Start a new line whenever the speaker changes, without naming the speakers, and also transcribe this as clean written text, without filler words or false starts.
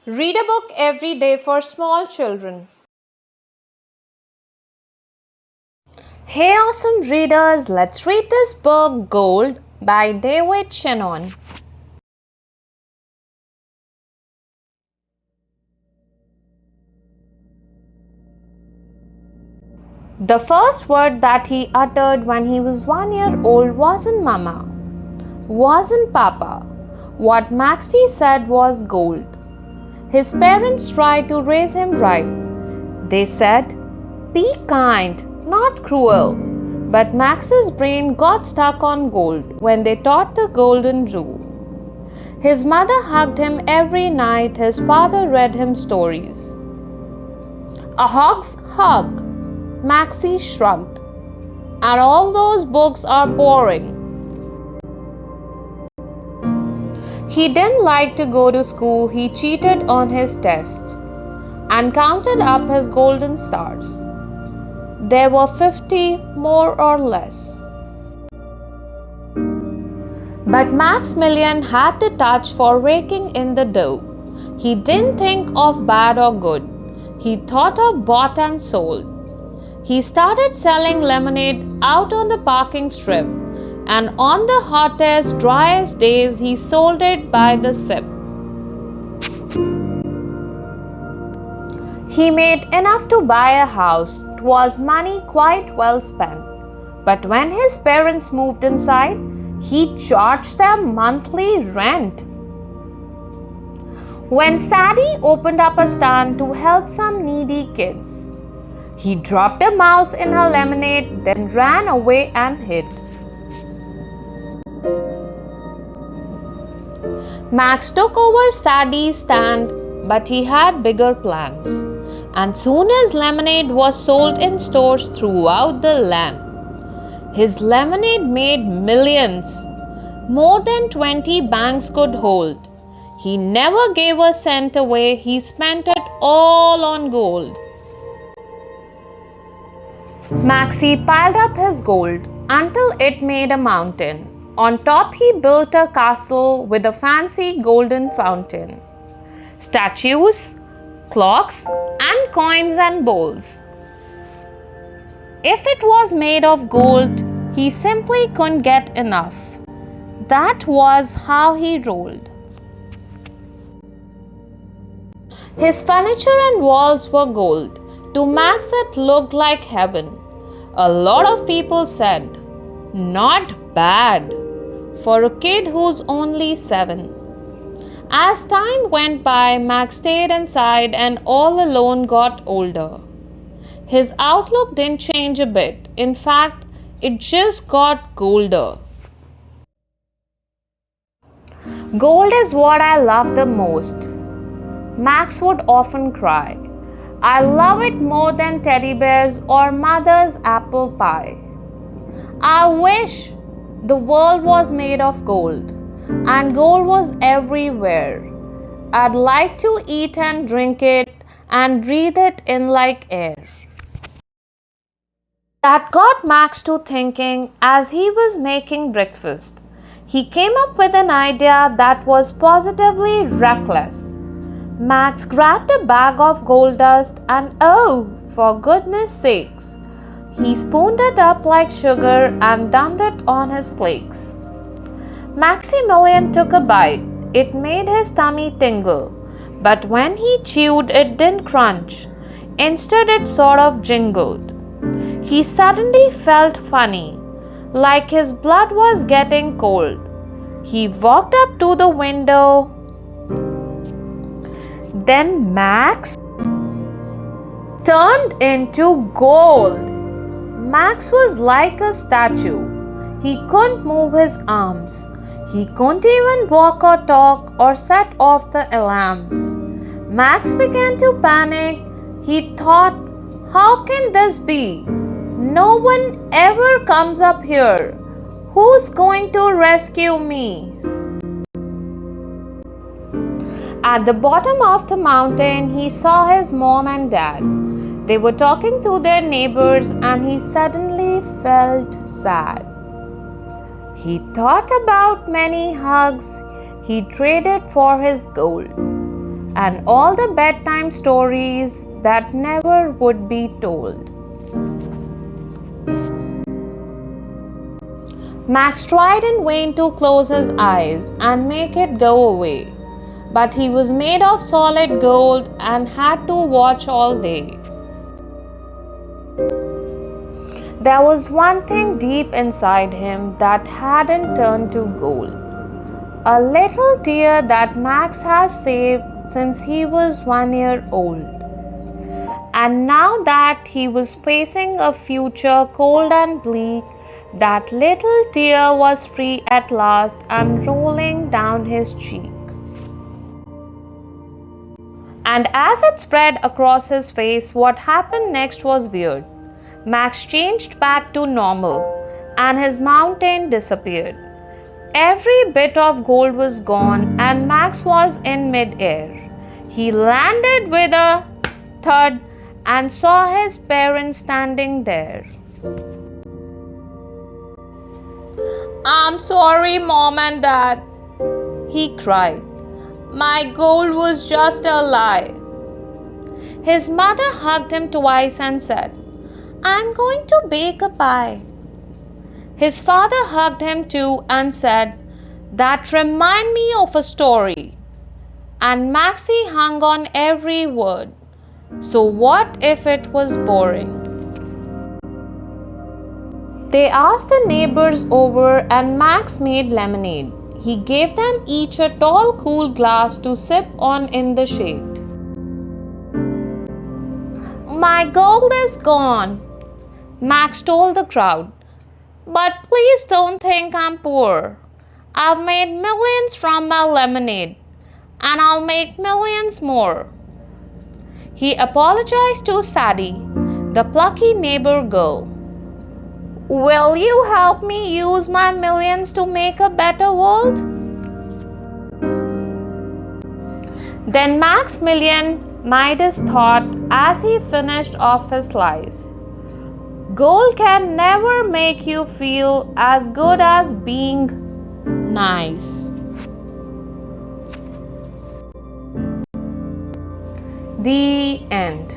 Read a book every day for small children. Hey awesome readers, let's read this book Gold by Davidshannon. The first word that he uttered when he was 1 year old wasn't mama, wasn't papa. What Maxie said was gold. His parents tried to raise him right. They said, be kind, not cruel. But Max's brain got stuck on gold when they taught the golden rule. His mother hugged him every night. His father read him stories. A hog's hug, Maxie shrugged. And all those books are boring. He didn't like to go to school. He cheated on his tests and counted up his golden stars. There were 50 more or less. But Maximilian had the touch for raking in the dough. He didn't think of bad or good. He thought of bought and sold. He started selling lemonade out on the parking strip, and on the hottest, driest days, he sold it by the sip. He made enough to buy a house. 'Twas money quite well spent. But when his parents moved inside, he charged them monthly rent. When Sadie opened up a stand to help some needy kids, he dropped a mouse in her lemonade, then ran away and hid. Max took over Sadie's stand, but he had bigger plans. And soon his lemonade was sold in stores throughout the land. His lemonade made millions, more than 20 banks could hold. He never gave a cent away. He spent it all on gold. Maxie piled up his gold until it made a mountain. On top he built a castle with a fancy golden fountain, statues, clocks, and coins and bowls. If it was made of gold, he simply couldn't get enough. That was how he rolled. His furniture and walls were gold. To Max it looked like heaven. A lot of people said, not bad for a kid who's only 7. As time went by, Max stayed inside and all alone got older. His outlook didn't change a bit. In fact, it just got golder. Gold is what I love the most. Max would often cry. I love it more than teddy bears or mother's apple pie. I wish the world was made of gold and gold was everywhere. I'd like to eat and drink it and breathe it in like air. That got Max to thinking as he was making breakfast. He came up with an idea that was positively reckless. Max grabbed a bag of gold dust and oh, for goodness sakes, he spooned it up like sugar and dumped it on his flakes. Maximilian took a bite. It made his tummy tingle, but when he chewed, it didn't crunch. Instead, it sort of jingled. He suddenly felt funny, like his blood was getting cold. He walked up to the window. Then Max turned into gold. Max was like a statue. He couldn't move his arms. He couldn't even walk or talk or set off the alarms. Max began to panic. He thought, how can this be? No one ever comes up here. Who's going to rescue me? At the bottom of the mountain, he saw his mom and dad. They were talking to their neighbors and he suddenly felt sad. He thought about many hugs he traded for his gold. and all the bedtime stories that never would be told. Max tried in vain to close his eyes and make it go away, but he was made of solid gold and had to watch all day. There was one thing deep inside him that hadn't turned to gold. A little tear that Max has saved since he was 1 year old. And now that he was facing a future cold and bleak, that little tear was free at last and rolling down his cheek. And as it spread across his face, what happened next was weird. Max changed back to normal, and his mountain disappeared. Every bit of gold was gone, and Max was in mid-air. He landed with a thud and saw his parents standing there. "I'm sorry, Mom and Dad," he cried. "My gold was just a lie." His mother hugged him twice and said, "I'm going to bake a pie." His father hugged him too and said, "That reminds me of a story." And Maxie hung on every word. So what if it was boring? They asked the neighbors over and Max made lemonade. He gave them each a tall, cool glass to sip on in the shade. "My gold is gone," Max told the crowd. "But please don't think I'm poor. I've made millions from my lemonade, and I'll make millions more." He apologized to Sadie, the plucky neighbor girl. "Will you help me use my millions to make a better world?" Then Maximilian Midas thought as he finished off his slice, "Gold can never make you feel as good as being nice." The end.